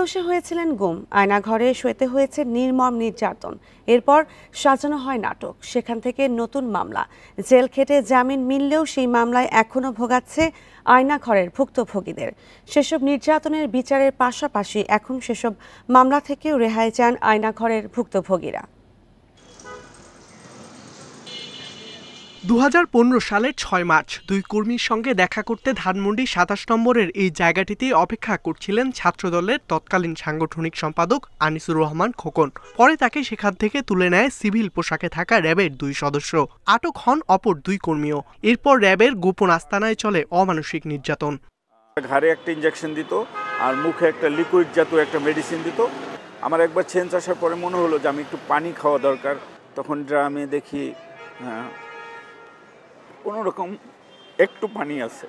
দোষে হয়েছিলেন গুম, আয়নাঘরে শুয়েতে হয়েছে নির্মম নির্যাতন, এরপর সাজানো হয় নাটক, সেখান থেকে নতুন মামলা। জেল খেটে জামিন মিললেও সেই মামলায় এখনো ভোগাচ্ছে আয়নাঘরের ভুক্তভোগীদের। সেসব নির্যাতনের বিচারের পাশাপাশি এখন সেসব মামলা থেকেও রেহাই চান আয়নাঘরের ভুক্তভোগীরা। 2015 সালের 6 মার্চ দুই কর্মীর সঙ্গে দেখা করতে ধানমন্ডি 27 নম্বরের এই জায়গাটিতেই অপেক্ষা করছিলেন ছাত্রদলের তৎকালীন সাংগঠনিক সম্পাদক আনিসুর রহমান খোকন। পরে তাকে সেখান থেকে তুলে নেয় সিভিল পোশাকে থাকা র্যাবের 2 সদস্য। আটক হন অপর 2 কর্মীও। এরপর র্যাবের গোপন আস্তানায় চলে অমানসিক নির্যাতন। ঘাড়ে একটা ইনজেকশন দিত আর মুখে একটা লিকুইড জাতীয় একটা মেডিসিন দিত। আমার একবার চেঞ্জ আসার পরে মনে হলো যে আমি একটু পানি খাওয়া দরকার। তখন ড্রামে দেখি কোনোরকম একটু পানি আছে।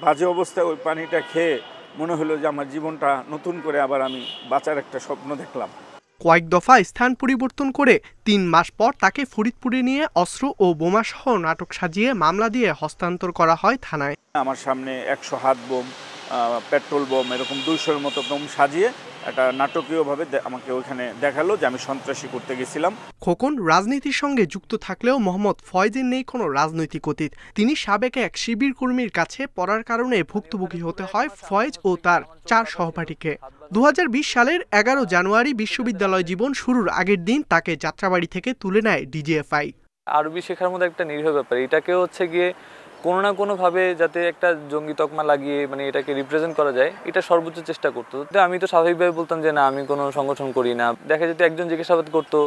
বাজে অবস্থায় ওই পানিটা খেয়ে মনে হলো যে আমার জীবনটা নতুন করে আবার আমি বাঁচার একটা স্বপ্ন দেখলাম। কয়েক দফা স্থান পরিবর্তন করে 3 মাস পর তাকে ফরিদপুরে নিয়ে অস্ত্র ও বোমাসহ নাটক সাজিয়ে মামলা দিয়ে হস্তান্তর করা হয় থানায়। আমার সামনে 100 হাত বোম, পেট্রোল বোম, এরকম 200-এর মতো বোম সাজিয়ে একটা নাটকীয়ভাবে আমাকে ওইখানে দেখালো যে আমি সন্ত্রাসী করতে গেছিলাম। খোকন রাজনীতির সঙ্গে যুক্ত থাকলেও মোহাম্মদ ফয়েজের নেই কোনো রাজনৈতিক অতীত। তিনি সাবেক এক শিবির কর্মীর কাছে পড়ার কারণে ভুক্তভোগী হতে হয় ফয়েজ ও তার 4 সহপাঠীকে। 2020 সালের 11 জানুয়ারি বিশ্ববিদ্যালয় জীবন শুরুর আগের দিন তাকে যাত্রাবাড়ি থেকে তুলে নেয় ডিজিএফআই। আরবি শেখার মধ্যে একটা নিরীহ ব্যাপার, এটাকে হচ্ছে গিয়ে কোনো না কোনোভাবে যাতে একটা জঙ্গি তকমা লাগিয়ে এটাকে রিপ্রেজেন্ট করা যায়, এটা সর্বোচ্চ চেষ্টা করতো। আমি তো স্বাভাবিকভাবে বলতাম যে না, আমি কোনো সংগঠন করি না। দেখা যেত একজন জিজ্ঞাসাবাদ করতো,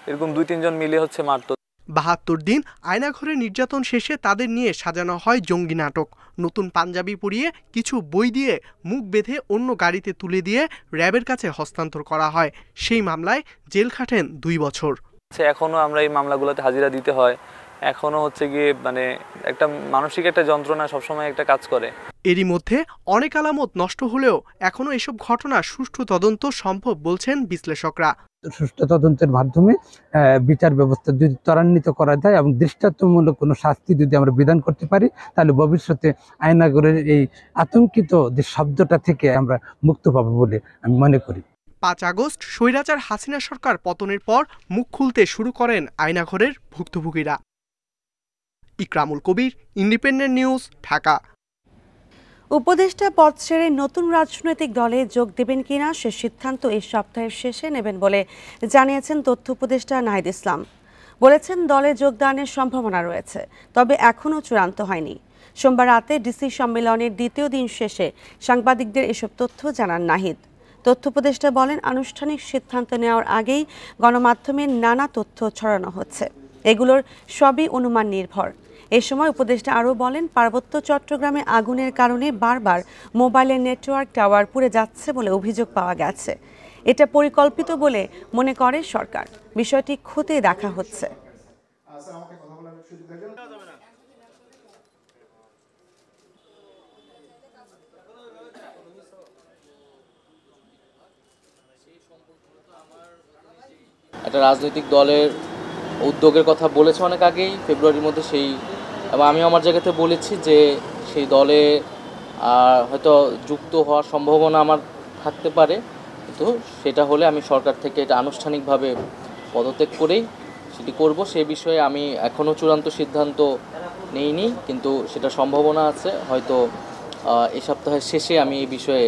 এরকম 2-3 জন মিলে মারতো। 72 দিন আয়নাঘরে নির্যাতন শেষে তাদের নিয়ে সাজানো হয় জঙ্গি নাটক। নতুন পাঞ্জাবি পরিয়ে কিছু বই দিয়ে মুখ বেঁধে অন্য গাড়িতে তুলে দিয়ে র্যাবের কাছে হস্তান্তর করা হয়। সেই মামলায় জেল খাটেন 2 বছর। এখনো আমরা এই মামলাগুলোতে হাজিরা দিতে হয়। এখনো গিয়ে একটা মানসিক একটা যন্ত্রণা সবসময় একটা কাজ করে। এরই মধ্যে অনেক আলামত নষ্ট হলেও এখনো এসব ঘটনা সুষ্ঠু তদন্ত সম্ভব বলছেন বিশ্লেষকরা। সুষ্ঠু তদন্তের মাধ্যমে বিচার ব্যবস্থা যদি ত্বরান্বিত করা যায় এবং দৃষ্টান্তমূলক কোনো শাস্তি যদি আমরা বিধান করতে পারি, তাহলে ভবিষ্যতে আয়নাঘরের এই আতঙ্কিত যে শব্দটা থেকে আমরা মুক্ত পাবো বলে আমি মনে করি। 5 আগস্ট স্বৈরাচার হাসিনা সরকার পতনের পর মুখ খুলতে শুরু করেন আয়নাঘরের ভুক্তভোগীরা। ইকরামুল কবির, ইন্ডিপেন্ডেন্ট নিউজ, ঢাকা। উপদেষ্টা পদ ছেড়ে নতুন রাজনৈতিক দলে যোগ দেবেন কিনা সে সিদ্ধান্ত এই সপ্তাহের শেষে নেবেন বলে জানিয়েছেন তথ্য উপদেষ্টা নাহিদ ইসলাম। বলেছেন দলে যোগদানের সম্ভাবনা রয়েছে, তবে এখনও চূড়ান্ত হয়নি। সোমবার রাতে ডিসি সম্মেলনের দ্বিতীয় দিন শেষে সাংবাদিকদের এসব তথ্য জানান নাহিদ। তথ্য উপদেষ্টা বলেন, আনুষ্ঠানিক সিদ্ধান্ত নেওয়ার আগেই গণমাধ্যমে নানা তথ্য ছড়ানো হচ্ছে, এগুলোর সবই অনুমান নির্ভর। এ সময় উপদেষ্টা আরও বলেন, পার্বত্য চট্টগ্রামে আগুনের কারণে বারবার মোবাইলের নেটওয়ার্ক টাওয়ার পুড়ে যাচ্ছে বলে অভিযোগ পাওয়া গেছে। এটা পরিকল্পিত বলে মনে করে সরকার। বিষয়টি খতিয়ে দেখা হচ্ছে। একটা রাজনৈতিক দলের উদ্যোগের কথা বলেছে অনেক আগেই, ফেব্রুয়ারির মধ্যে এবং আমি আমার জায়গাতে বলেছি যে সেই দলে হয়তো যুক্ত হওয়ার সম্ভাবনা আমার থাকতে পারে, কিন্তু সেটা হলে আমি সরকার থেকে এটা আনুষ্ঠানিকভাবে পদত্যাগ করেই সেটি করব। সে বিষয়ে আমি এখনও চূড়ান্ত সিদ্ধান্ত নেইনি, কিন্তু সেটা সম্ভাবনা আছে। হয়তো এই সপ্তাহের শেষে আমি এই বিষয়ে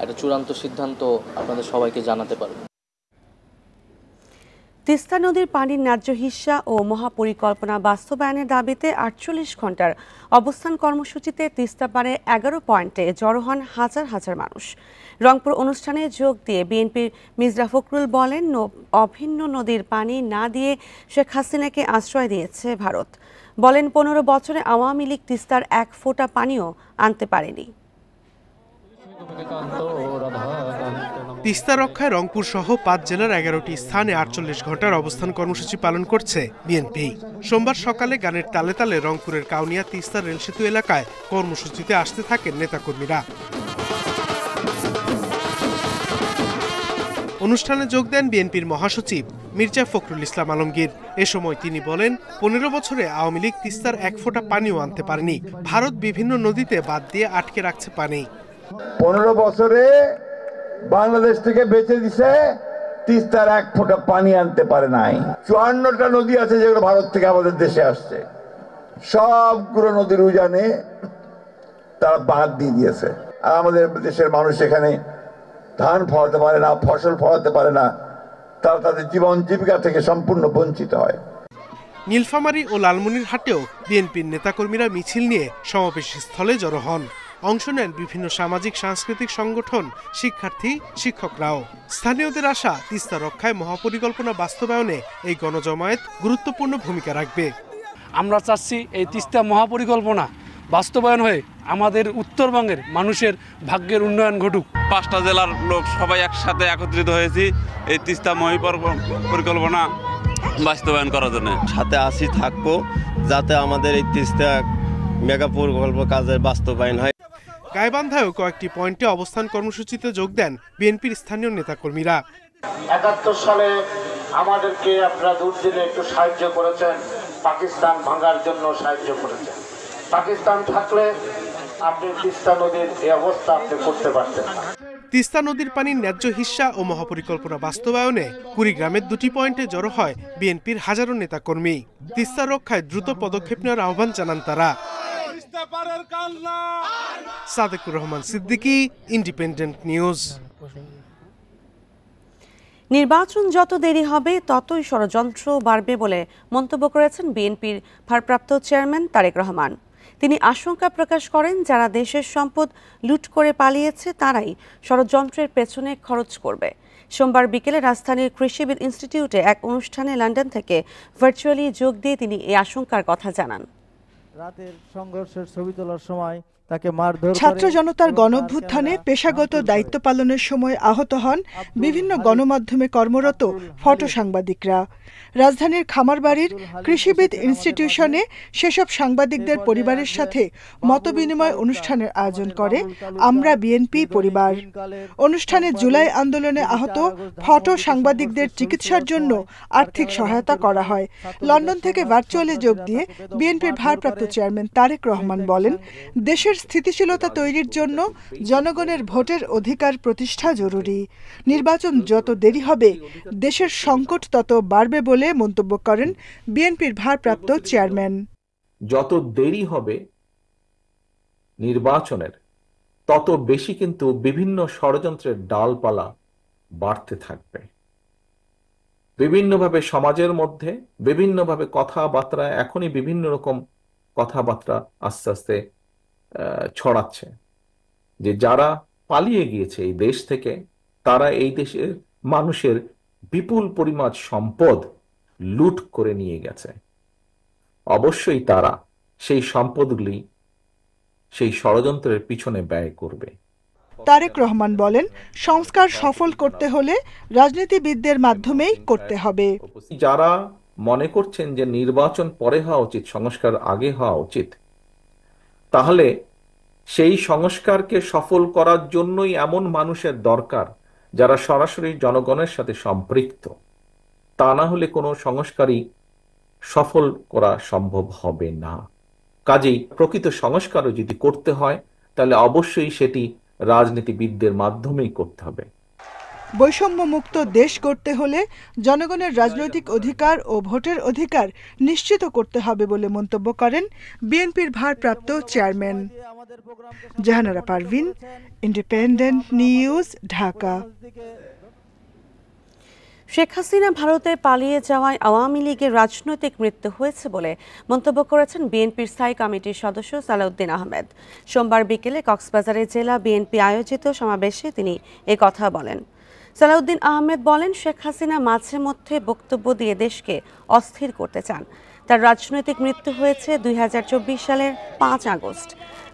একটা চূড়ান্ত সিদ্ধান্ত আপনাদের সবাইকে জানাতে পারব। তিস্তা নদীর পানির ন্যায্য হিস্যা ও মহাপরিকল্পনা বাস্তবায়নের দাবিতে 48 ঘণ্টার অবস্থান কর্মসূচিতে তিস্তা পারে 11 পয়েন্টে জড়ো হন হাজার হাজার মানুষ। রংপুর অনুষ্ঠানে যোগ দিয়ে বিএনপির মির্জা ফখরুল বলেন, অভিন্ন নদীর পানি না দিয়ে শেখ হাসিনাকে আশ্রয় দিয়েছে ভারত। বলেন, 15 বছরে আওয়ামী লীগ তিস্তার 1 ফোঁটা পানিও আনতে পারেনি। তিস্তা রক্ষায় রংপুর সহ 5 জেলার 11টি স্থানে 48 ঘণ্টার অবস্থান কর্মসূচি পালন করছে বিএনপি। সোমবার সকালে গানের তালে তালে রংপুরের কাউনিয়া তিস্তা রেলসেতু এলাকায় কর্মসূচিতে আসতে থাকেন নেতাকর্মীরা। অনুষ্ঠানে যোগ দেন বিএনপির মহাসচিব মির্জা ফখরুল ইসলাম আলমগীর। এ সময় তিনি বলেন, 15 বছরে আওয়ামী লীগ তিস্তার 1 ফোঁটা পানিও আনতে পারেনি। ভারত বিভিন্ন নদীতে বাঁধ দিয়ে আটকে রাখছে পানি। 15 বছরে বাংলাদেশ থেকে বেঁচে দিছে, তিস্তার এক ফোঁটা পানি আনতে পারে নাই। 54টা নদী আছে যেগুলো ভারত থেকে আমাদের দেশে আসছে, সবগুলো নদীর উজানে তারা বাঁধ দিয়ে দিয়েছে। আর আমাদের দেশের মানুষ এখানে ধান ফলাতে পারে না, ফসল ফলাতে পারে না, তারা তাদের জীবন জীবিকা থেকে সম্পূর্ণ বঞ্চিত হয়। নীলফামারী ও লালমনিরহাটেও বিএনপির নেতাকর্মীরা মিছিল নিয়ে সমাবেশ স্থলে জড়ো হন। অংশ নেন বিভিন্ন সামাজিক সাংস্কৃতিক সংগঠন, শিক্ষার্থী, শিক্ষকরাও। স্থানীয়দের আশা, তিস্তা রক্ষায় মহাপরিকল্পনা বাস্তবায়নে এই গণজমায়েত গুরুত্বপূর্ণ ভূমিকা রাখবে। আমরা চাচ্ছি এই তিস্তা মহাপরিকল্পনা বাস্তবায়ন হয়ে আমাদের উত্তরবঙ্গের মানুষের ভাগ্যের উন্নয়ন ঘটুক। 5টা জেলার লোক সবাই একসাথে একত্রিত হয়েছি এই তিস্তা মহাপরিকল্পনা বাস্তবায়ন করার জন্য। সাথে আসি থাকবো যাতে আমাদের এই তিস্তা মেগা প্রকল্প কাজের বাস্তবায়ন হয়। গাইবান্ধায়ও কয়েকটি পয়েন্টে অবস্থান কর্মসূচিতে যোগ দেন বিএনপির স্থানীয় নেতাকর্মীরা। 71 সালে আমাদেরকে আপনারা দুর্দিনে একটু সাহায্য করেছেন, পাকিস্তান ভাঙার জন্য সাহায্য করেছেন। পাকিস্তান থাকলে আপনি তিস্তা নদীর এই অবস্থা আপনি করতে পারতেন না। তিস্তা নদীর পানির ন্যায্য হিস্সা ও মহাপরিকল্পনা বাস্তবায়নে কুড়িগ্রামের 2টি পয়েন্টে জড়ো হয় বিএনপির হাজারো নেতাকর্মী। তিস্তা রক্ষায় দ্রুত পদক্ষেপ নেওয়ার আহ্বান জানান তারা। Sadequr Rahman Siddiqui, independent news. নির্বাচন যত দেরি হবে ততই ষড়যন্ত্র বাড়বে বলে মন্তব্য করেছেন বিএনপির ভারপ্রাপ্ত চেয়ারম্যান তারেক রহমান। তিনি আশঙ্কা প্রকাশ করেন, যারা দেশের সম্পদ লুট করে পালিয়েছে তারাই ষড়যন্ত্রের পেছনে খরচ করবে। সোমবার বিকেলে রাজধানীর কৃষিবিদ ইনস্টিটিউটে এক অনুষ্ঠানে লন্ডন থেকে ভার্চুয়ালি যোগ দিয়ে তিনি এই আশঙ্কার কথা জানান। রাতের সংঘর্ষের ছবি তোলার সময় তাকে মারধর, ছাত্র জনতার গণঅভ্যুত্থানে পেশাগত দায়িত্ব পালনের সময় আহত হন বিভিন্ন গণমাধ্যমে কর্মরত ফটো সাংবাদিকরা। রাজধানীর খামারবাড়ির কৃষিবিদ ইনস্টিটিউশনে সেসব সাংবাদিকদের পরিবারের সাথে মতবিনিময় অনুষ্ঠানের আয়োজন করে আমরা বিএনপি পরিবার। অনুষ্ঠানে জুলাই আন্দোলনে আহত ফটো সাংবাদিকদের চিকিৎসার জন্য আর্থিক সহায়তা করা হয়। লন্ডন থেকে ভার্চুয়ালি যোগ দিয়ে বিএনপির ভারপ্রাপ্ত চেয়ারম্যান তারেক রহমান বলেন, দেশের স্থিতিশীলতা তৈরির জন্য জনগণের ভোটের অধিকার প্রতিষ্ঠা জরুরি। নির্বাচন যত দেরি হবে দেশের সংকট তত বাড়বে বলে মন্তব্য করেন বিএনপির ভারপ্রাপ্ত চেয়ারম্যান। যত দেরি হবে নির্বাচনের তত বেশি কিন্তু বিভিন্ন ষড়যন্ত্রের ডালপালা বাড়তে থাকবে। বিভিন্নভাবে সমাজের মধ্যে বিভিন্নভাবে কথাবার্তা, এখনই বিভিন্ন রকম কথাবার্তা আস্তে আস্তে ছড়াচ্ছে যে যারা পালিয়ে গিয়েছে এই দেশ থেকে, তারা এই দেশের মানুষের বিপুল পরিমাণ সম্পদ লুট করে নিয়ে গেছে। অবশ্যই তারা সেই সম্পদগুলি সেই ষড়যন্ত্রের পিছনে ব্যয় করবে। তারেক রহমান বলেন, সংস্কার সফল করতে হলে রাজনীতিবিদদের মাধ্যমেই করতে হবে। যারা মনে করছেন যে নির্বাচন পরে হওয়া উচিত, সংস্কার আগে হওয়া উচিত, তাহলে সেই সংস্কারকে সফল করার জন্যই এমন মানুষের দরকার যারা সরাসরি জনগণের সাথে সম্পৃক্ত। তা না হলে কোনো সংস্কারই সফল করা সম্ভব হবে না। কাজেই প্রকৃত সংস্কারও যদি করতে হয় তাহলে অবশ্যই সেটি রাজনীতিবিদদের মাধ্যমেই করতে হবে। বৈষম্যমুক্ত দেশ গড়তে হলে জনগণের রাজনৈতিক অধিকার ও ভোটের অধিকার নিশ্চিত করতে হবে বলে মন্তব্য করেন বিএনপির ভারপ্রাপ্ত chairman. Jahanara Parvin, independent news, Dhaka. Sheikh Hasina ভারতে পালিয়ে যাওয়ায় আওয়ামী লীগের রাজনৈতিক মৃত্যু হয়েছে বলে মন্তব্য করেছেন বিএনপির স্থায়ী কমিটির সদস্য সালাউদ্দিন আহমেদ। সোমবার বিকেলে কক্সবাজারে জেলা বিএনপি আয়োজিত সমাবেশে তিনি এ কথা বলেন। সালাউদ্দিন আহমেদ বলেন, শেখ হাসিনা মাঝে মধ্যে বক্তব্য দিয়ে দেশকে অস্থির করতে চান। তার রাজনৈতিক মৃত্যু হয়েছে 2024 সালের 5 আগস্ট,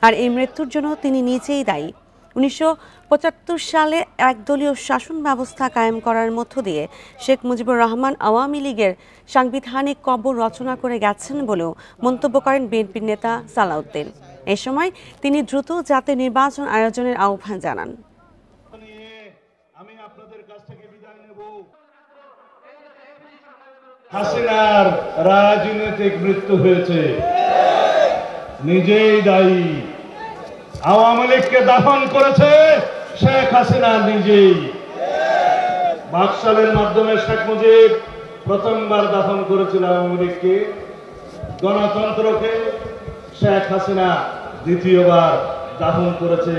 আর এই মৃত্যুর জন্য তিনি নিজেই দায়ী। 1975 সালে একদলীয় শাসন ব্যবস্থা কায়েম করার মধ্য দিয়ে শেখ মুজিবুর রহমান আওয়ামী লীগের সাংবিধানিক কবর রচনা করে গেছেন বলেও মন্তব্য করেন বিএনপির নেতা সালাউদ্দিন। এ সময় তিনি দ্রুত জাতীয় নির্বাচন আয়োজনের আহ্বান জানান। হাসিনার রাজনৈতিক মৃত্যু হয়েছে, নিজেই দায়ী। আওয়ামী লীগকে দাফন করেছে শেখ হাসিনা নিজেই। বাকশালের মাধ্যমে শেখ মুজিব প্রথমবার দাফন করেছিল আওয়ামী লীগকে, গণতন্ত্রকে শেখ হাসিনা দ্বিতীয়বার দাফন করেছে।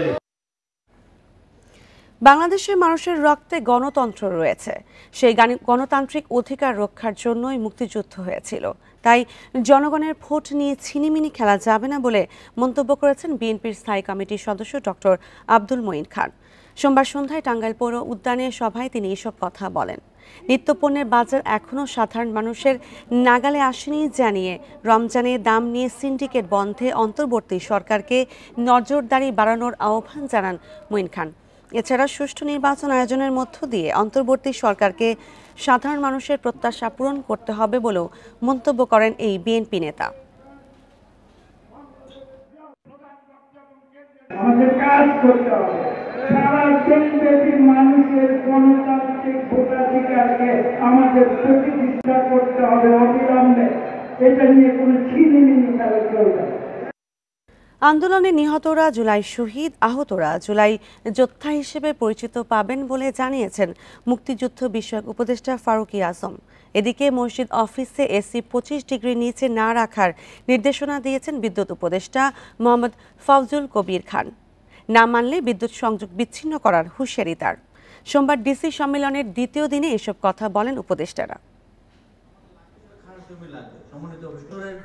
বাংলাদেশের মানুষের রক্তে গণতন্ত্র রয়েছে, সেই গণতান্ত্রিক অধিকার রক্ষার জন্যই মুক্তিযুদ্ধ হয়েছিল। তাই জনগণের ভোট নিয়ে ছিনিমিনি খেলা যাবে না বলে মন্তব্য করেছেন বিএনপির স্থায়ী কমিটির সদস্য ডক্টর আব্দুল মঈন খান। সোমবার সন্ধ্যায় টাঙ্গাইল পৌর উদ্যানে সভায় তিনি এসব কথা বলেন। নিত্যপণ্যের বাজার এখনও সাধারণ মানুষের নাগালে আসেনি জানিয়ে রমজানে দাম নিয়ে সিন্ডিকেট বন্ধে অন্তর্বর্তী সরকারকে নজরদারি বাড়ানোর আহ্বান জানান মঈন খান। এছাড়া সুষ্ঠু নির্বাচন আয়োজনের মধ্য দিয়ে অন্তর্বর্তী সরকারকে সাধারণ মানুষের প্রত্যাশা পূরণ করতে হবে বলেও মন্তব্য করেন এই বিএনপি নেতা। আমাদের কাজ করতে হবে, সারা দেশব্যাপী মানুষের গণতান্ত্রিক ভোটাধিকারকে আমাদের প্রতিষ্ঠা করতে হবে অবিলম্বে। এটা নিয়ে কোনো ছিনিমিনি খেলা চলবে না। আন্দোলনে নিহতরা জুলাই শহীদ, আহতরা জুলাই যোদ্ধা হিসেবে পরিচিত পাবেন বলে জানিয়েছেন মুক্তিযুদ্ধ বিষয়ক উপদেষ্টা ফারুক আজম। এদিকে মসজিদ অফিসে এসি 25 ডিগ্রি নিচে না রাখার নির্দেশনা দিয়েছেন বিদ্যুৎ উপদেষ্টা মোহাম্মদ ফাউজুল কবির খান। না মানলে বিদ্যুৎ সংযোগ বিচ্ছিন্ন করার হুঁশিয়ারি তার। সোমবার ডিসি সম্মেলনের দ্বিতীয় দিনে এসব কথা বলেন উপদেষ্টারা।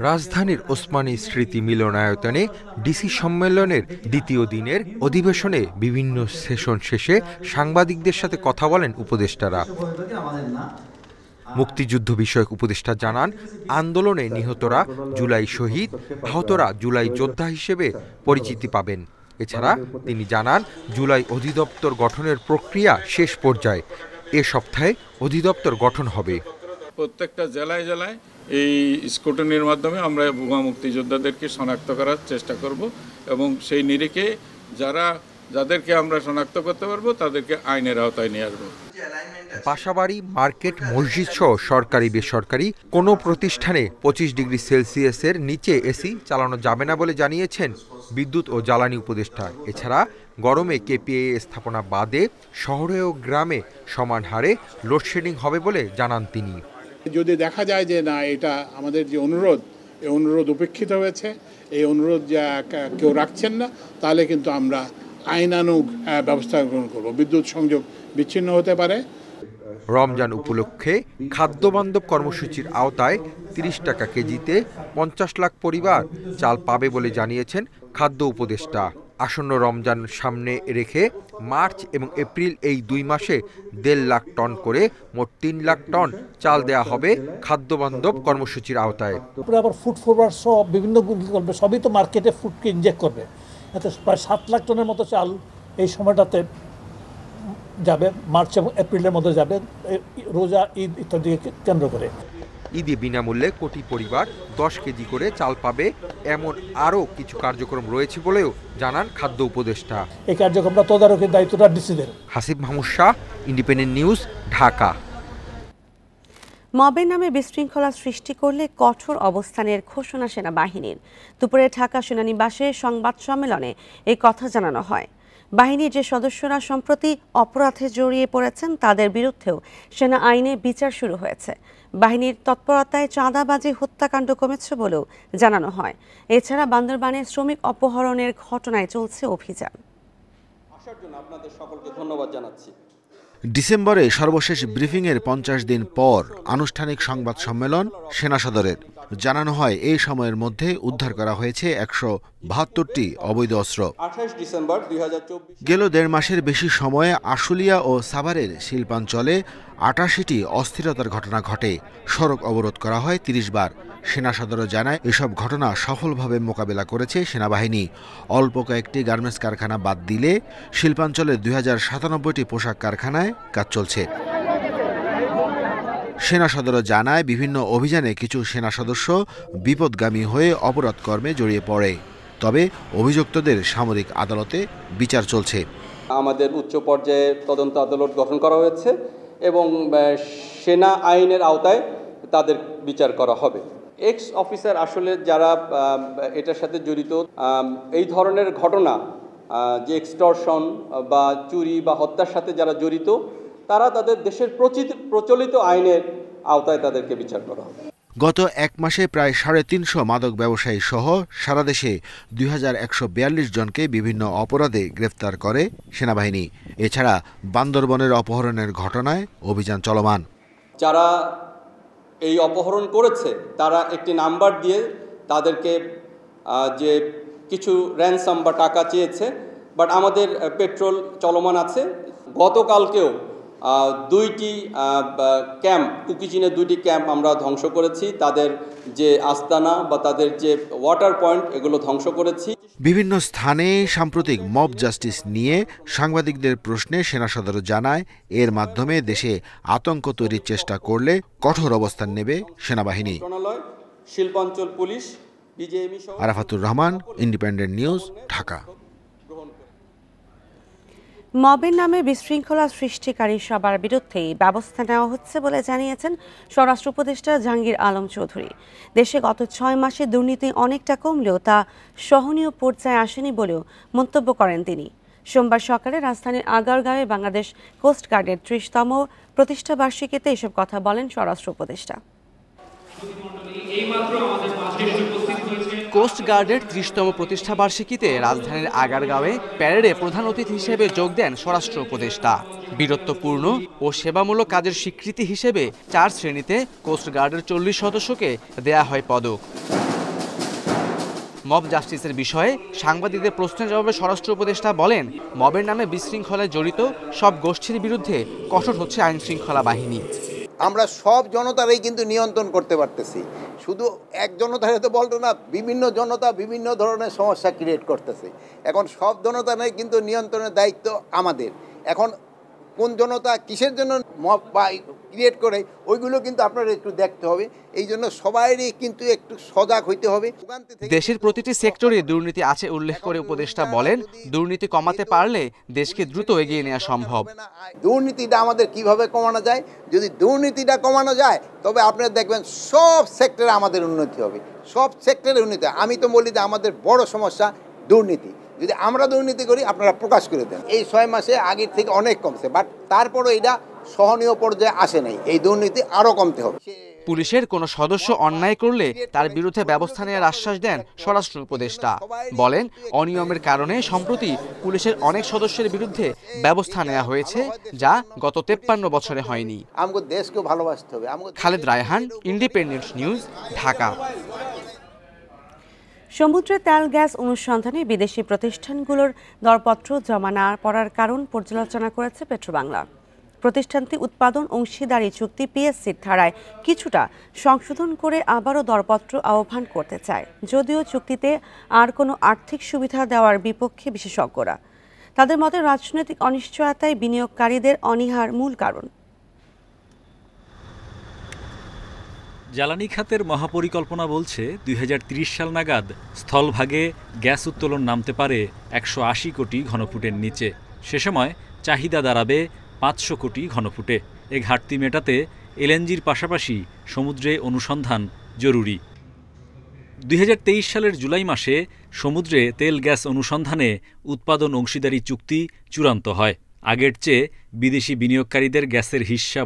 রাজধানীর ওসমানী স্মৃতি মিলনায়তনে ডিসি সম্মেলনের দ্বিতীয় দিনের অধিবেশনে বিভিন্ন সেশন শেষে সাংবাদিকদের সাথে কথা বলেন উপদেষ্টারা। মুক্তিযুদ্ধ বিষয়ক উপদেষ্টা জানান, আন্দোলনে নিহতরা জুলাই শহীদ, আহতরা জুলাই যোদ্ধা হিসেবে পরিচিতি পাবেন। এছাড়া তিনি জানান, জুলাই অধিদপ্তর গঠনের প্রক্রিয়া শেষ পর্যায়ে, এ সপ্তাহে অধিদপ্তর গঠন হবে। প্রত্যেকটা জেলায় জেলায় এই স্কুটনির মাধ্যমে আমরা ভুয়া মুক্তিযোদ্ধাদেরকে শনাক্ত করার চেষ্টা করব এবং সেই নিরিখে যাদেরকে আমরা শনাক্ত করতে পারবো তাদেরকে আইনের আওতায় নিয়ে আসবো। বাসাবাড়ি, মার্কেট, মসজিদ সহ সরকারি বেসরকারি কোনো প্রতিষ্ঠানে 25 ডিগ্রি সেলসিয়াসের নিচে এসি চালানো যাবে না বলে জানিয়েছেন বিদ্যুৎ ও জ্বালানি উপদেষ্টা। এছাড়া গরমে কেপিএ স্থাপনা বাদে শহরে ও গ্রামে সমান হারে লোডশেডিং হবে বলে জানান তিনি। যদি দেখা যায় যে না, এটা আমাদের যে অনুরোধ, এই অনুরোধ উপেক্ষিত হয়েছে, এই অনুরোধ যা কেউ রাখছেন না, তাহলে কিন্তু আমরা আইনানুগ ব্যবস্থা গ্রহণ করব। বিদ্যুৎ সংযোগ বিচ্ছিন্ন হতে পারে। রমজান উপলক্ষে খাদ্যবান্ধব কর্মসূচির আওতায় 30 টাকা কেজিতে 50 লাখ পরিবার চাল পাবে বলে জানিয়েছেন খাদ্য উপদেষ্টা। আসন্ন রমজান সামনে রেখে মার্চ এবং এপ্রিল এই 2 মাসে 1.5 লাখ টন করে মোট 3 লাখ টন চাল দেওয়া হবে খাদ্যবান্ধব কর্মসূচির আওতায়। আবার ফুড ফরওয়ার্ড সব বিভিন্ন করবে, সবই তো মার্কেটে ফুডকে ইনজেক্ট করবে। এতে প্রায় 7 লাখ টনের মতো চাল এই সময়টাতে যাবে, মার্চ এবং এপ্রিলের মধ্যে যাবে, রোজা, ঈদ ইত্যাদিকে কেন্দ্র করে। ঈদে বিনামূল্যে কোটি পরিবার 10 কেজি করে চাল পাবে, এমন আরও কিছু কার্যক্রম রয়েছে বলেও জানান খাদ্য উপদেষ্টা। এই কার্যক্রমটা তদারকির দায়িত্বটা ডিসিদের। Hasib Mahmud Shah, independent news, Dhaka. মবের নামে বিশৃঙ্খলা সৃষ্টি করলে কঠোর অবস্থানের ঘোষণা সেনাবাহিনীর। দুপুরে ঢাকা সেনানিবাসে সংবাদ সম্মেলনে এই কথা জানানো হয়। বাহিনীর যে সদস্যরা সম্প্রতি অপরাধে জড়িয়ে পড়েছেন তাদের বিরুদ্ধেও সেনা আইনে বিচার শুরু হয়েছে। বাহিনীর তৎপরতায় চাঁদাবাজি, হত্যাকাণ্ড কমেছে বলেও জানানো হয়। এছাড়া বান্দরবানে শ্রমিক অপহরণের ঘটনায় চলছে অভিযান। আসার জন্য আপনাদের সকলকে ধন্যবাদ জানাচ্ছি। ডিসেম্বরে সর্বশেষ ব্রিফিংয়ের 50 দিন পর আনুষ্ঠানিক সংবাদ সম্মেলন সেনা সদরের। জানানো হয়, এই সময়ের মধ্যে উদ্ধার করা হয়েছে 172টি অবৈধ অস্ত্র। 28 ডিসেম্বর 2024 গেল 1.5 মাসের বেশি সময়ে আশুলিয়া ও সাভারের শিল্পাঞ্চলে 88টি অস্থিরতার ঘটনা ঘটে। সড়ক অবরোধ করা হয় 30 বার। সেনা সদর জানায়, এসব ঘটনা সফলভাবে মোকাবেলা করেছে সেনাবাহিনী। অল্প কয়েকটি গার্মেন্টস কারখানা বাদ দিলে শিল্পাঞ্চলের 2097টি পোশাক কারখানায় কাজ চলছে। সেনা সদর জানায়, বিভিন্ন অভিযানে কিছু সেনা সদস্য বিপদগামী হয়ে অপরাধ কর্মে জড়িয়ে পড়ে। তবে অভিযুক্তদের সামরিক আদালতে বিচার চলছে। আমাদের উচ্চ পর্যায়ে তদন্ত আদালত গঠন করা হয়েছে এবং সেনা আইনের আওতায় তাদের বিচার করা হবে। এক্স অফিসার আসলে যারা এটার সাথে জড়িত, এই ধরনের ঘটনা যে এক্সটর্শন বা চুরি বা হত্যার সাথে যারা জড়িত তারা তাদের দেশের প্রচলিত আইনের আওতায় তাদেরকে বিচার করা হবে। গত এক মাসে প্রায় 350 মাদক ব্যবসায়ী সহ সারা দেশে 2142 জনকে বিভিন্ন অপরাধে গ্রেফতার করে সেনাবাহিনী। এছাড়া বান্দরবনের অপহরণের ঘটনায় অভিযান চলমান। যারা এই অপহরণ করেছে তারা একটি নাম্বার দিয়ে তাদেরকে যে কিছু র্যানসাম বা টাকা চেয়েছে, বাট আমাদের পেট্রোল চলমান আছে। গতকালকেও 2টি ক্যাম্প, কুকিচিনের 2টি ক্যাম্প আমরা ধ্বংস করেছি। তাদের যে আস্তানা বা তাদের যে ওয়াটার পয়েন্ট এগুলো ধ্বংস করেছি। বিভিন্ন স্থানে সাম্প্রতিক মব জাস্টিস নিয়ে সাংবাদিকদের প্রশ্নে সেনা সদর জানায়, এর মাধ্যমে দেশে আতঙ্ক তৈরির চেষ্টা করলে কঠোর অবস্থান নেবে সেনাবাহিনী। শিল্পাঞ্চল police, BGMEA. Arafatur Rahman, independent news, Dhaka. মবের নামে বিশৃঙ্খলা সৃষ্টিকারী সবার বিরুদ্ধেই ব্যবস্থা নেওয়া হচ্ছে বলে জানিয়েছেন স্বরাষ্ট্র উপদেষ্টা জাহাঙ্গীর আলম চৌধুরী। দেশে গত 6 মাসে দুর্নীতি অনেকটা কমলেও তা সহনীয় পর্যায়ে আসেনি বলেও মন্তব্য করেন তিনি। সোমবার সকালে রাজধানীর আগারগাঁওয়ে বাংলাদেশ কোস্ট গার্ডের 30তম প্রতিষ্ঠা বার্ষিকীতে এসব কথা বলেন স্বরাষ্ট্র উপদেষ্টা। কোস্ট গার্ডের 30তম প্রতিষ্ঠা বার্ষিকীতে রাজধানীর আগারগাঁওয়ে প্যারেডে প্রধান অতিথি হিসেবে যোগ দেন স্বরাষ্ট্র উপদেষ্টা। বীরত্বপূর্ণ ও সেবামূলক কাজের স্বীকৃতি হিসেবে 4 শ্রেণীতে কোস্ট গার্ডের 40 সদস্যকে দেয়া হয় পদক। মব জাস্টিসের বিষয়ে সাংবাদিকদের প্রশ্নের জবাবে স্বরাষ্ট্র উপদেষ্টা বলেন, মবের নামে বিশৃঙ্খলায় জড়িত সব গোষ্ঠীর বিরুদ্ধে কঠোর হচ্ছে আইন শৃঙ্খলা বাহিনী। আমরা সব জনতারই কিন্তু নিয়ন্ত্রণ করতে পারতেছি, শুধু এক জনতারে তো বলতো না, বিভিন্ন জনতা বিভিন্ন ধরনের সমস্যা ক্রিয়েট করতেছে। এখন সব জনতা নেই কিন্তু নিয়ন্ত্রণের দায়িত্ব আমাদের। এখন কোন জনতা কিসের জন্য মব বা ক্রিয়েট করে ওইগুলো কিন্তু আপনারা একটু দেখতে হবে। এই জন্য সবাইরই কিন্তু একটু সজাগ হইতে হবে। দেশের প্রতিটি সেক্টরে দুর্নীতি আছে উল্লেখ করে উপদেষ্টা বলেন, দুর্নীতি কমাতে পারলে দেশকে দ্রুত এগিয়ে নেওয়া সম্ভব। দুর্নীতিটা আমাদের কিভাবে কমানো যায়, যদি দুর্নীতিটা কমানো যায় তবে আপনারা দেখবেন সব সেক্টরে আমাদের উন্নতি হবে, সব সেক্টরে উন্নতি। আমি তো বলি যে আমাদের বড় সমস্যা দুর্নীতি। যদি আমরা দুর্নীতি করি আপনারা প্রকাশ করে দেন। এই 6 মাসে আগের থেকে অনেক কমছে, বাট তারপরও এটা সহনীয় পর্যায়ে আসে নাই। এই দুর্নীতি আরও কমতে হবে। পুলিশের কোনো সদস্য অন্যায় করলে তার বিরুদ্ধে ব্যবস্থা নেওয়ার আশ্বাস দেন স্বরাষ্ট্র উপদেষ্টা। বলেন, অনিয়মের কারণে সম্প্রতি পুলিশের অনেক সদস্যের বিরুদ্ধে ব্যবস্থা নেওয়া হয়েছে, যা গত 53 বছরে হয়নি। আমাদের দেশকে ভালোবাসতে হবে। Khaled Raihan, independent news, Dhaka. সমুদ্রে তেল গ্যাস অনুসন্ধানে বিদেশি প্রতিষ্ঠানগুলোর দরপত্র জমা না পড়ার কারণ পর্যালোচনা করেছে পেট্রোবাংলা। প্রতিষ্ঠানটি উৎপাদন অংশীদারি চুক্তি পিএসসির ধারায় কিছুটা সংশোধন করে আবারও দরপত্র আহ্বান করতে চায়, যদিও চুক্তিতে আর কোনো আর্থিক সুবিধা দেওয়ার বিপক্ষে বিশেষজ্ঞরা। তাদের মতে রাজনৈতিক অনিশ্চয়তাই বিনিয়োগকারীদের অনীহার মূল কারণ। জ্বালানি খাতের মহাপরিকল্পনা বলছে 2030 সাল নাগাদ স্থলভাগে গ্যাস উত্তোলন নামতে পারে 180 কোটি ঘনফুটের নিচে। সে সময় চাহিদা দাঁড়াবে 500 কোটি ঘনফুটে। এ ঘাটতি মেটাতে এলএনজির পাশাপাশি সমুদ্রে অনুসন্ধান জরুরি। 2023 সালের জুলাই মাসে সমুদ্রে তেল গ্যাস অনুসন্ধানে উৎপাদন অংশীদারি চুক্তি চূড়ান্ত হয়। আগের চেয়ে বিদেশি বিনিয়োগকারীদের গ্যাসের হিস্সা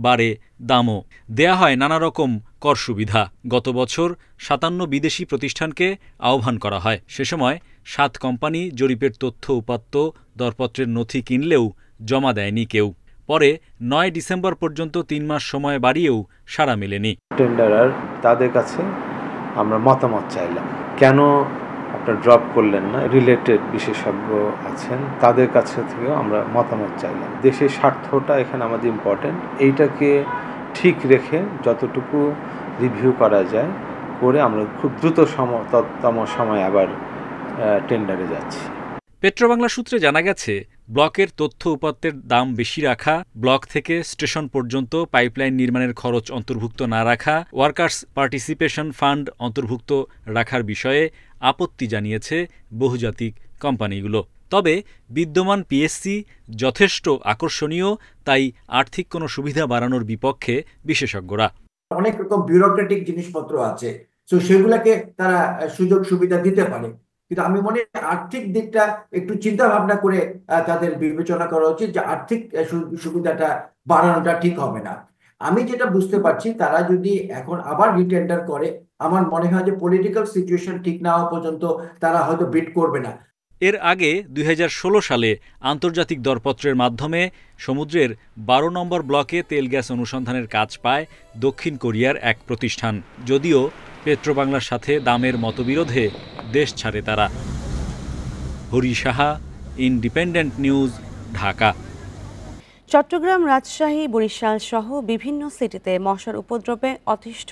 বাড়ে দামও দেয়া হয় নানা রকম কর সুবিধা। গত বছর 57 বিদেশি প্রতিষ্ঠানকে আহ্বান করা হয়। সে সময় 7 কোম্পানি জরিপের তথ্য উপাত্ত দরপত্রের নথি কিনলেও জমা দেয়নি কেউ। পরে 9 ডিসেম্বর পর্যন্ত 3 মাস সময় বাড়িয়েও সাড়া মেলেনি। টেন্ডারার তাদের কাছে আমরা মতামত চাইলাম, কেন আপনারা ড্রপ করলেন না, রিলেটেড বিশেষজ্ঞ আছেন তাদের কাছে থেকেও আমরা মতামত চাইলাম। দেশের স্বার্থটা এখানে আমাদের ইম্পর্টেন্ট, এইটাকে ঠিক রেখে যতটুকু রিভিউ করা যায় করে আমরা খুব দ্রুততম সময় আবার টেন্ডারে যাচ্ছি। পেট্রোবাংলা সূত্রে জানা গেছে, ব্লকের তথ্য উপাত্তের দাম বেশি রাখা, ব্লক থেকে স্টেশন পর্যন্ত পাইপলাইন নির্মাণের খরচ অন্তর্ভুক্ত না রাখা, ওয়ার্কার্স পার্টিসিপেশন ফান্ড অন্তর্ভুক্ত রাখার বিষয়ে আপত্তি জানিয়েছে বহুজাতিক কোম্পানিগুলো। তবে বিদ্যমান পিএসসি যথেষ্ট আকর্ষণীয়, তাই আর্থিক কোনো সুবিধা বাড়ানোর বিপক্ষে বিশেষজ্ঞরা। অনেক রকম বিউরোক্রেটিক জিনিসপত্র আছে, তো সেগুলোকে তারা সুযোগ সুবিধা দিতে পারে। কিন্তু আমি মনে করি আর্থিক দিকটা একটু চিন্তা ভাবনা করে তাদের বিবেচনা করা উচিত যে আর্থিক সুবিধাটা বাড়ানোটা ঠিক হবে না। আমি যেটা বুঝতে পারছি তারা যদি এখন আবার রিটেন্ডার করে, আমার মনে হয় যে পলিটিক্যাল সিচুয়েশন ঠিক না হওয়া পর্যন্ত তারা হয়তো বিড করবে না। এর আগে 2016 সালে আন্তর্জাতিক দরপত্রের মাধ্যমে সমুদ্রের 12 নম্বর ব্লকে তেল গ্যাস অনুসন্ধানের কাজ পায় দক্ষিণ কোরিয়ার এক প্রতিষ্ঠান। যদিও পেট্রোবাংলার সাথে দামের মতবিরোধে দেশ ছাড়ে তারা। Hari Saha, independent news, Dhaka. চট্টগ্রাম, রাজশাহী, বরিশাল সহ বিভিন্ন সিটিতে মশার উপদ্রবে অতিষ্ঠ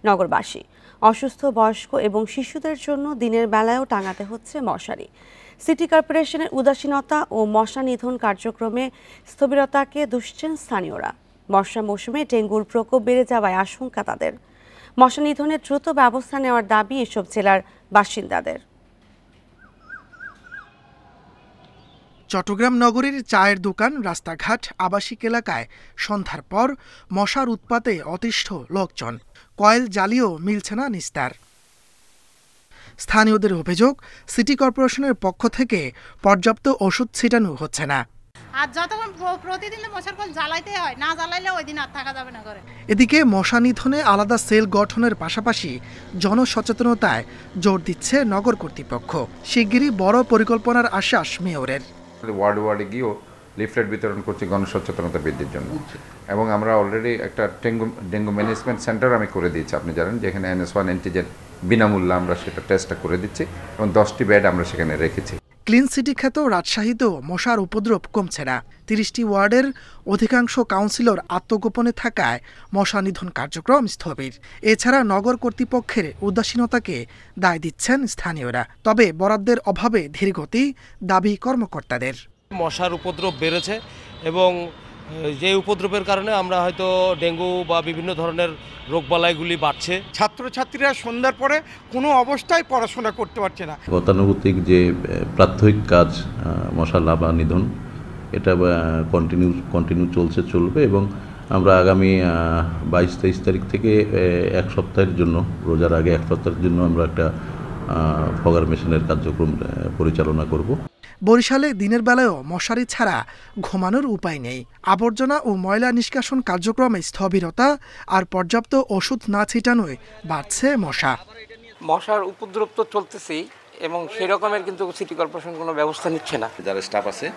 নগরবাসী। অসুস্থ, বয়স্ক এবং শিশুদের জন্য দিনের বেলায়ও টাঙাতে হচ্ছে মশারি। সিটি কর্পোরেশনের উদাসীনতা ও মশা নিধন কার্যক্রমে স্থবিরতাকে দুষছেন স্থানীয়রা। বর্ষা মৌসুমে ডেঙ্গুর প্রকোপ বেড়ে যাওয়ায় আশঙ্কা তাদের। মশা নিধনের দ্রুত ব্যবস্থা নেওয়ার দাবি এসব জেলার বাসিন্দাদের। চট্টগ্রাম নগরীর চায়ের দোকান, রাস্তাঘাট, আবাসিক এলাকায় সন্ধ্যার পর মশার উৎপাতে অতিষ্ঠ লোকজন। কয়েল জ্বালিয়েও মিলছে না নিস্তার। স্থানীয়দের অভিযোগ, সিটি কর্পোরেশনের পক্ষ থেকে পর্যাপ্ত ওষুধ ছিটানো হচ্ছে না। আর যতক্ষণ প্রতিদিন মশার কল জ্বালাইতে হয়, না জ্বালাইলে ওই দিন আর থাকা যাবে না করে। এদিকে মশা নিধনে আলাদা সেল গঠনের পাশাপাশি জনসচেতনতায় জোর দিচ্ছে নগর কর্তৃপক্ষ। শিগগিরই বড় পরিকল্পনার আশ্বাস মেয়রের। ওয়ার্ডে গিয়েও লিফলেট বিতরণ করছি গণসচেতনতা বৃদ্ধির জন্য, এবং আমরা অলরেডি একটা ডেঙ্গু ম্যানেজমেন্ট সেন্টার আমি করে দিয়েছি। আপনি জানেন যেখানে NS1 অ্যান্টিজেন বিনামূল্যে আমরা সেটা টেস্টটা করে দিচ্ছি, এবং 10টি বেড আমরা সেখানে রেখেছি। ক্লিন সিটি খ্যাত রাজশাহীতেও মশার উপদ্রব কমছে না। 30টি ওয়ার্ডের অধিকাংশ কাউন্সিলর আত্মগোপনে থাকায় মশা নিধন কার্যক্রম স্থবির। এছাড়া নগর কর্তৃপক্ষের উদাসীনতাকে দায় দিচ্ছেন স্থানীয়রা। তবে বরাদ্দের অভাবে ধীরগতি দাবি কর্মকর্তাদের। মশার উপদ্রব বেড়েছে এবং যে উপদ্রবের কারণে আমরা হয়তো ডেঙ্গু বা বিভিন্ন ধরনের রোগবালাইগুলি বাড়ছে। ছাত্রছাত্রীরা সন্ধ্যার পরে কোনো অবস্থায় পড়াশোনা করতে পারছে না। গতানুগতিক যে প্রাত্যহিক কাজ মশা লার্ভা নিধন, এটা কন্টিনিউ চলবে এবং আমরা আগামী 22-23 তারিখ থেকে এক সপ্তাহের জন্য, রোজার আগে এক সপ্তাহের জন্য আমরা একটা ফগার মেশিনের কার্যক্রম পরিচালনা করব। বরিশালে দিনের বেলায়ও মশারি ছাড়া ঘুমানোর উপায় নেই। আবর্জনা ও ময়লা নিষ্কাশন কার্যক্রমে স্থবিরতা আর পর্যাপ্ত ওষুধ না ছিটানোয় বাড়ছে মশা। মশার উপদ্রব তো চলতেছেই, এবং সেই রকমের কিন্তু সিটি কর্পোরেশন কোনো ব্যবস্থা নিচ্ছে না। যারা স্টাফ আছে,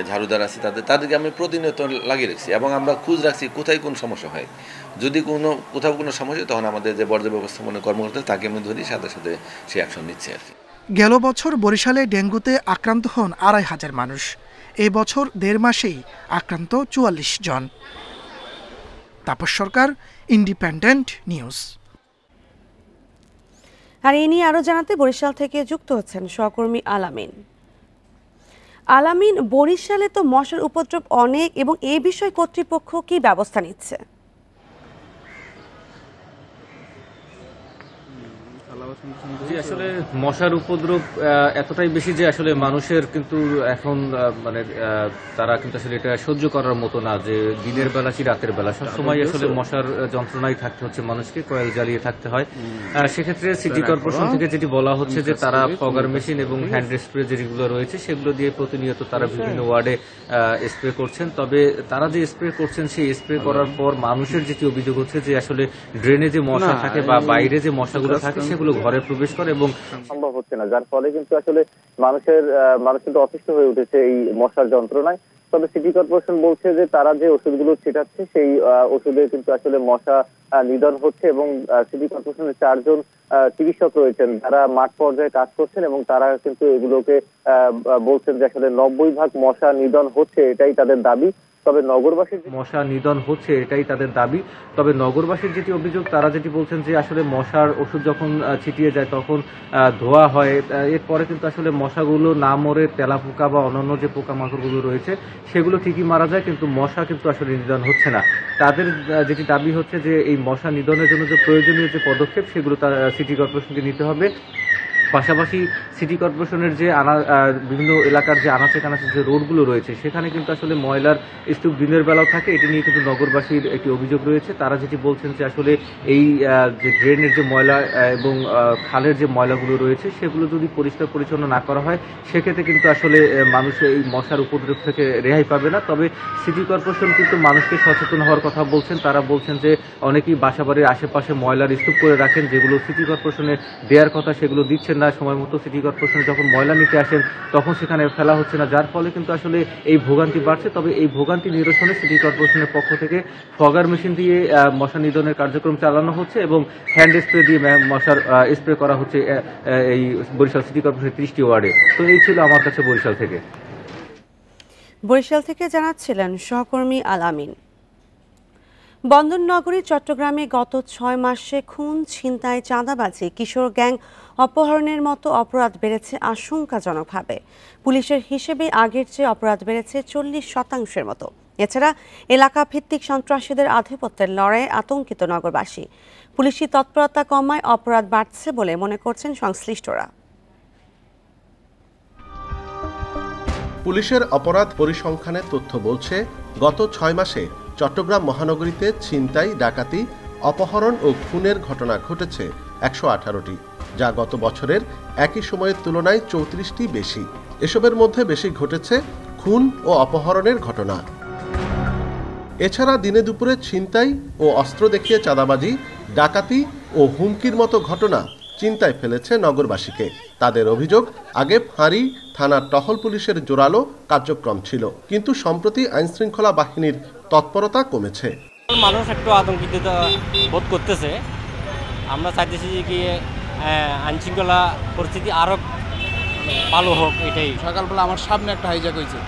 ঝাড়ুদার আছে, তাদেরকে আমি প্রতিনিয়ত লাগিয়ে রাখছি, এবং আমরা খোঁজ রাখছি কোথায় কোন সমস্যা হয়। যদি কোথাও কোনো সমস্যা, তখন আমাদের যে বর্জ্য ব্যবস্থাপনা কর্মকর্তা তাকে আমি ধরি, সাথে সাথে সে অ্যাকশন নিচ্ছে আর কি। গেল বছর বরিশালে ডেঙ্গুতে আক্রান্ত হন ২৫০০ মানুষ। এই বছর ১.৫ মাসেই আক্রান্ত ৪৪ জন। তাপস সরকার, ইন্ডিপেন্ডেন্ট নিউজ। আর এ নিয়ে আরও জানাতে বরিশাল থেকে যুক্ত হচ্ছেন সহকর্মী আলামিন। আলামিন, বরিশালে তো মশার উপদ্রব অনেক, এবং এই বিষয়ে কর্তৃপক্ষ কি ব্যবস্থা নিচ্ছে? জি, আসলে মশার উপদ্রব এতটাই বেশি যে আসলে মানুষের কিন্তু এখন মানে তারা কিন্তু আসলে এটা সহ্য করার মতো না, যে দিনের বেলা কি রাতের বেলা সবসময় আসলে মশার যন্ত্রণায় থাকতে হচ্ছে মানুষকে, কয়েল জ্বালিয়ে থাকতে হয়। সেক্ষেত্রে সিটি কর্পোরেশন থেকে যেটি বলা হচ্ছে যে তারা ফগার মেশিন এবং হ্যান্ড স্প্রে যেগুলো রয়েছে সেগুলো দিয়ে প্রতিনিয়ত তারা বিভিন্ন ওয়ার্ডে স্প্রে করছেন। তবে তারা যে স্প্রে করছেন সেই স্প্রে করার পর মানুষের যেটি অভিযোগ হচ্ছে যে আসলে ড্রেনে যে মশা থাকে বা বাইরে যে মশাগুলো থাকে সেগুলো ঘরে প্রবেশ করে এবং সম্ভব হচ্ছে না, যার ফলে কিন্তু আসলে মানুষ কিন্তু অসুস্থ হয়ে উঠেছে এই মশার যন্ত্রণায়। তবে সিটি কর্পোরেশন বলছে যে তারা যে ওষুধগুলো ছিটাচ্ছে সেই ওষুধে কিন্তু আসলে মশা নিধন হচ্ছে, এবং সিটি কর্পোরেশনের 4 জন চিকিৎসক রয়েছেন যারা মাঠ পর্যায়ে কাজ করছেন, এবং তারা কিন্তু এগুলোকে বলছেন যে আসলে 90% মশা নিধন হচ্ছে, এটাই তাদের দাবি। তবে নগরবাসীর মশা নিধন হচ্ছে এটাই তাদের দাবি। তবে নগরবাসীর যেটি অভিযোগ, তারা যেটি বলছেন যে আসলে মশার ওষুধ যখন ছিটিয়ে যায় তখন ধোয়া হয়, এরপরে কিন্তু আসলে মশাগুলো না মরে তেলাপোকা বা অন্যান্য যে পোকামাকড়গুলো রয়েছে সেগুলো ঠিকই মারা যায়, কিন্তু মশা কিন্তু আসলে নিধন হচ্ছে না। তাদের যেটি দাবি হচ্ছে যে এই মশা নিধনের জন্য যে প্রয়োজনীয় যে পদক্ষেপ সেগুলো তার সিটি কর্পোরেশনকে নিতে হবে। পাশাপাশি সিটি কর্পোরেশনের যে বিভিন্ন এলাকার যে আনাচে কানাচে যে রোডগুলো রয়েছে সেখানে কিন্তু আসলে ময়লার স্তূপ দিনের বেলাও থাকে। এটি নিয়ে কিন্তু নগরবাসীর একটি অভিযোগ রয়েছে। তারা যেটি বলছেন যে আসলে এই যে ড্রেনের যে ময়লা এবং খালের যে ময়লাগুলো রয়েছে সেগুলো যদি পরিষ্কার পরিচ্ছন্ন না করা হয় সেক্ষেত্রে কিন্তু আসলে মানুষ এই মশার উপদ্রব থেকে রেহাই পাবে না। তবে সিটি কর্পোরেশন কিন্তু মানুষকে সচেতন হওয়ার কথা বলছেন। তারা বলছেন যে অনেকেই বাসাবাড়ির আশেপাশে ময়লার স্তূপ করে রাখেন, যেগুলো সিটি কর্পোরেশনের দেওয়ার কথা সেগুলো দিচ্ছেন না। সময় মতো সিটি কর্পোরেশনে যখন ময়লা নিতে আসেন তখন সেখানে ফেলা হচ্ছে না, যার ফলে কিন্তু আসলে এই ভোগান্তি বাড়ছে। তবে এই ভোগান্তি নিরসনে সিটি কর্পোরেশনের পক্ষ থেকে ফগার মেশিন দিয়ে মশা নিধনের কার্যক্রম চালানো হচ্ছে এবং হ্যান্ড স্প্রে দিয়ে মশার স্প্রে করা হচ্ছে এই বরিশাল সিটি কর্পোরেশনের 30টি ওয়ার্ডে। তো এই ছিল আমার কাছে বরিশাল থেকে। বরিশাল থেকে জানাচ্ছিলেন সহকর্মী আল আমিন। বন্দরনগরী চট্টগ্রামে গত 6 মাসে খুন, ছিনতাই, চাঁদাবাজি, কিশোর গ্যাং অপহরণের মতো অপরাধ বেড়েছে আশঙ্কাজনকভাবে। পুলিশের হিসেবে আগের চেয়ে অপরাধ বেড়েছে 40% মতো। এছাড়া এলাকা ভিত্তিক সন্ত্রাসীদের আধিপত্যের লড়াইয়ে আতঙ্কিত নগরবাসী। পুলিশি তৎপরতা কমায় অপরাধ বাড়ছে বলে মনে করছেন সংশ্লিষ্টরা। পুলিশের অপরাধ পরিসংখ্যানের তথ্য বলছে, গত 6 মাসে চট্টগ্রাম মহানগরীতে ছিনতাই, ডাকাতি, অপহরণ ও খুনের ঘটনা ঘটেছে 118টি, যা গত বছরের একই সময়ের তুলনায় 34টি বেশি। এসবের মধ্যে বেশি ঘটেছে খুন ও অপহরণের ঘটনা। এছাড়া দিনে দুপুরে ছিনতাই ও অস্ত্র দেখিয়ে চাঁদাবাজি, ডাকাতি ও হুমকির মতো ঘটনা চিন্তায় ফেলেছে নগরবাসীকে। তাদের অভিযোগ, আগে ফাঁড়ি, থানার টহল পুলিশের জোরালো কার্যক্রম ছিল, কিন্তু সম্প্রতি আইনশৃঙ্খলা বাহিনীর তৎপরতা কমেছে। মানুষ একটু আতঙ্কিত বোধ করতেছে। আমরা চাইতেছি যে কি আইনশৃঙ্খলা পরিস্থিতি আরো ভালো হোক। এটাই সকালবেলা আমার সামনে একটা হাইজ্যাক হয়েছে,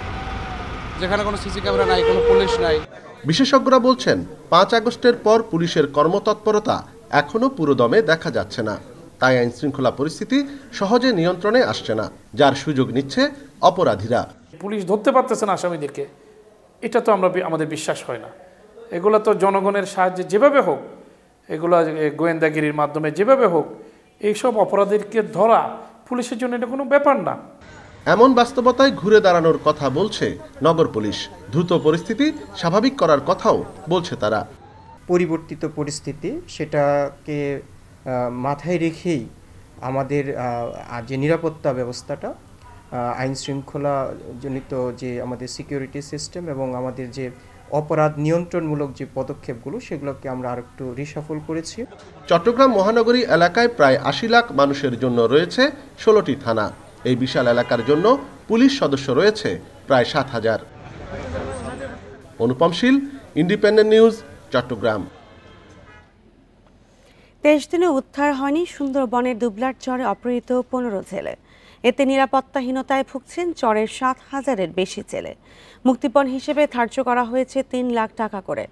যেখানে কোনো সিসি ক্যামেরা নাই, কোনো পুলিশ নাই। বিশেষজ্ঞরা বলছেন, 5 আগস্টের পর পুলিশের কর্মতৎপরতা এখনো পুরোদমে দেখা যাচ্ছে না। তাই আইনশৃঙ্খলা পরিস্থিতি সহজে নিয়ন্ত্রণে আসছে না, যার সুযোগ নিচ্ছে অপরাধীরা। পুলিশ ধরতে পারতেছে না আসামিদেরকে, এটা তো আমাদের বিশ্বাস হয় না। এগুলো তো জনগণের সাহায্যে যেভাবে হোক, এগুলো গোয়েন্দাগিরির মাধ্যমে যেভাবে হোক, এইসব অপরাধীকে ধরা পুলিশের জন্য এটা কোনো ব্যাপার না। এমন বাস্তবতায় ঘুরে দাঁড়ানোর কথা বলছে নগর পুলিশ। দ্রুত পরিস্থিতি স্বাভাবিক করার কথাও বলছে তারা। পরিবর্তিত পরিস্থিতি, সেটাকে মাথায় রেখেই আমাদের যে নিরাপত্তা ব্যবস্থাটা, আইন শৃঙ্খলা জনিত যে আমাদের সিকিউরিটি সিস্টেম এবং আমাদের যে অপরাধ নিয়ন্ত্রণমূলক যে পদক্ষেপগুলো, সেগুলোকে আমরা আরেকটু রিশাফল করেছি। চট্টগ্রাম মহানগরী এলাকায় প্রায় 80 লাখ মানুষের জন্য রয়েছে 16টি থানা। এই বিশাল এলাকার জন্য পুলিশ সদস্য রয়েছে প্রায় 7000। অনুপম শীল, ইন্ডিপেন্ডেন্ট নিউজ, চট্টগ্রাম। 23 দিনে উদ্ধার হয়নি সুন্দরবনের দুবলার চরে অপহৃত 15 জেলে। এতে নিরাপত্তাহীনতায় ভুগছেন চরের 7000-এর বেশি জেলে। মুক্তিপণ হিসেবে ধার্য করা হয়েছে 3 লাখ টাকা করে।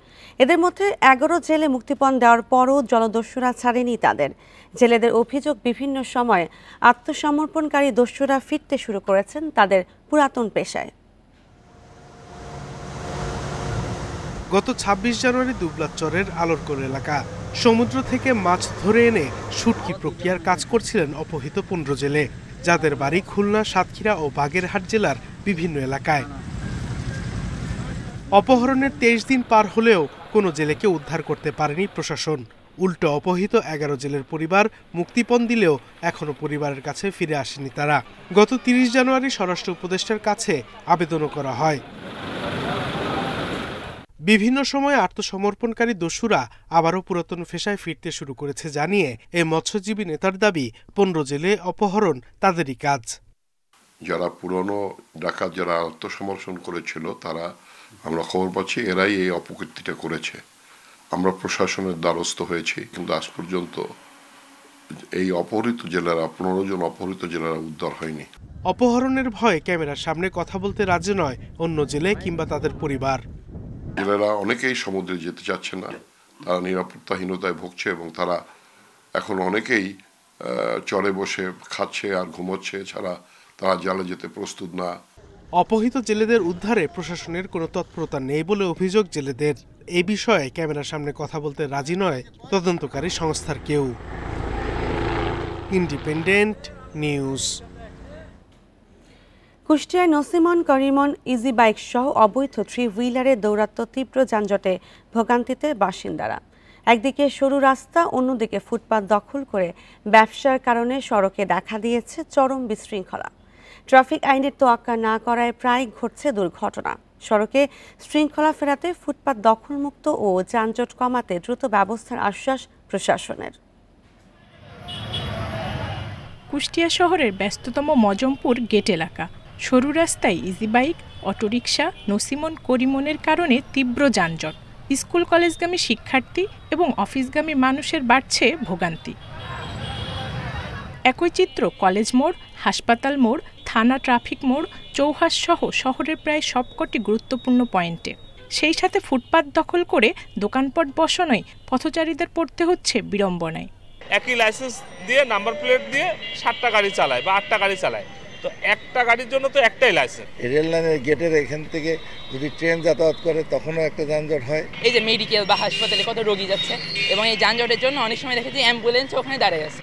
এদের মধ্যে 11 জেলে মুক্তিপণ দেওয়ার পরও জলদস্যুরা ছাড়েনি তাদের। জেলেদের অভিযোগ, বিভিন্ন সময়ে আত্মসমর্পণকারী দস্যুরা ফিরতে শুরু করেছেন তাদের পুরাতন পেশায়। গত 26 জানুয়ারি দুবলার চরের আলোরকোল এলাকা, সমুদ্র থেকে মাছ ধরে এনে শুটকি প্রক্রিয়ার কাজ করছিলেন অপহৃত 15 জেলে, যাদের বাড়ি খুলনা, সাতক্ষীরা ও বাগেরহাট জেলার বিভিন্ন এলাকায়। অপহরণের 23 দিন পার হলেও কোনো জেলেকে উদ্ধার করতে পারেনি প্রশাসন। উল্টো অপহৃত 11 জেলের পরিবার মুক্তিপণ দিলেও এখনো পরিবারের কাছে ফিরে আসেনি তারা। গত 30 জানুয়ারি স্বরাষ্ট্র উপদেষ্টার কাছে আবেদনও করা হয়। বিভিন্ন সময়ে আত্মসমর্পণকারী দস্যুরা আবারও পুরাতন পেশায় ফিরতে শুরু করেছে জানিয়ে এই মৎস্যজীবী নেতার দাবি, 15 জেলে অপহরণ তাদেরই কাজ। যারা পুরনো ডাকাত যারা আত্মসমর্পণ করেছিল, তারা আমরা খবর পাচ্ছি এরাই এই অপকীর্তিটা করেছে। আমরা প্রশাসনের দ্বারস্থ হয়েছি, কিন্তু আজ পর্যন্ত এই অপহৃত জেলারা 15 জন অপহৃত জেলারা উদ্ধার হয়নি। অপহরণের ভয়ে ক্যামেরার সামনে কথা বলতে রাজি নয় অন্য জেলে কিংবা তাদের পরিবার। জেলেরা অনেকেই সমুদ্রে যেতে চাচ্ছে না, তারা নিরাপত্তাহীনতায় ভুগছে এবং তারা এখন অনেকেই চরে বসে খাচ্ছে আর ঘুমোচ্ছে, ছাড়া তারা জালে যেতে প্রস্তুত না। অপহৃত জেলেদের উদ্ধারে প্রশাসনের কোনো তৎপরতা নেই বলে অভিযোগ জেলেদের। এই বিষয়ে ক্যামেরার সামনে কথা বলতে রাজি নয় তদন্তকারী সংস্থার কেউ। Independent news. কুষ্টিয়ায় নসিমন করিমন ইজি বাইক সহ অবৈধ 3 হুইলারে দৌরাত্ম্য তীব্র যানজটে ভোগান্তিতে বাসিন্দারা। একদিকে সরু রাস্তা, অন্যদিকে ফুটপাত দখল করে ব্যবসার কারণে সড়কে দেখা দিয়েছে চরম বিশৃঙ্খলা। ট্রাফিক আইনের তোয়াক্কা না করায় প্রায় ঘটছে দুর্ঘটনা। সড়কে শৃঙ্খলা ফেরাতে ফুটপাত দখলমুক্ত ও যানজট কমাতে দ্রুত ব্যবস্থার আশ্বাস প্রশাসনের। কুষ্টিয়া শহরের ব্যস্ততম মজমপুর গেট এলাকা। সরু রাস্তায় ইজি বাইক, অটোরিকশা, নসিমন করিমনের কারণে তীব্র যানজট। স্কুল কলেজগামী শিক্ষার্থী এবং অফিসগামী মানুষের বাড়ছে ভোগান্তি। একই চিত্র কলেজ মোড়, হাসপাতাল মোড়, থানা ট্রাফিক মোড়, চৌহাস সহ শহরের প্রায় সবকটি গুরুত্বপূর্ণ পয়েন্টে। সেই সাথে ফুটপাত দখল করে দোকানপাট বসানোয় পথচারীদের পড়তে হচ্ছে বিড়ম্বনায়। একই লাইসেন্স দিয়ে নাম্বার প্লেট দিয়ে 7টা গাড়ি চালায় বা 8টা গাড়ি চালায়, তো একটা গাড়ির জন্য তো একটাই লাইসেন্স। রেল লাইনের গেটের এখান থেকে যদি ট্রেন যাতায়াত করে তখনও একটা যানজট হয়। এই যে মেডিকেল বা হাসপাতালে কত রোগী যাচ্ছে এবং এই যানজটের জন্য অনেক সময় দেখা যায় অ্যাম্বুলেন্স ওখানে দাঁড়িয়ে আছে।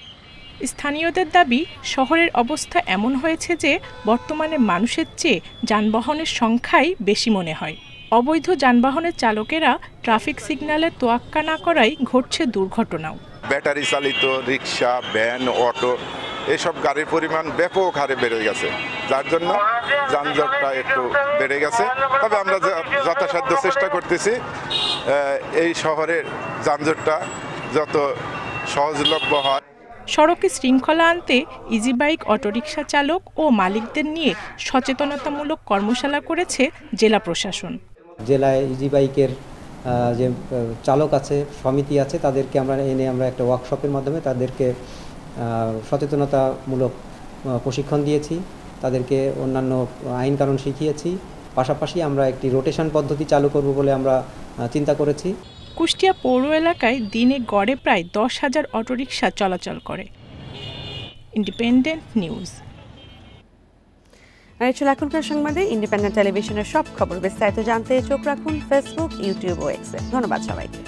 স্থানীয়দের দাবি, শহরের অবস্থা এমন হয়েছে যে বর্তমানে মানুষের চেয়ে যানবাহনের সংখ্যাই বেশি মনে হয়। অবৈধ যানবাহনের চালকেরা ট্রাফিক সিগন্যালের তোয়াক্কা না করায় ঘটছে দুর্ঘটনাও। ব্যাটারি চালিত রিক্সা, ভ্যান, অটো এসব গাড়ির পরিমাণ ব্যাপক হারে বেড়ে গেছে, যার জন্য যানজটটা একটু বেড়ে গেছে। তবে আমরা যথাসাধ্য চেষ্টা করতেছি এই শহরের যানজটটা যত সহজলভ্য হয়। সড়কে শৃঙ্খলা আনতে ইজি বাইক, অটোরিকশা চালক ও মালিকদের নিয়ে সচেতনতামূলক কর্মশালা করেছে জেলা প্রশাসন। জেলায় ইজি বাইকের যে চালক আছে, সমিতি আছে, তাদেরকে আমরা এনে আমরা একটা ওয়ার্কশপের মাধ্যমে তাদেরকে সচেতনতামূলক প্রশিক্ষণ দিয়েছি, তাদেরকে অন্যান্য আইন কানুন শিখিয়েছি। পাশাপাশি আমরা একটি রোটেশন পদ্ধতি চালু করব বলে আমরা চিন্তা করেছি। কুষ্টিয়া পৌর এলাকায় দিনে গড়ে প্রায় 10,000 অটোরিকশা চলাচল করে। Independent news. আর ছিল এখনকার সংবাদে। ইন্ডিপেন্ডেন্ট টেলিভিশনের সব খবর বিস্তারিত জানতে চোখ রাখুন ফেসবুক, ইউটিউব ও এক্সে। ধন্যবাদ সবাইকে।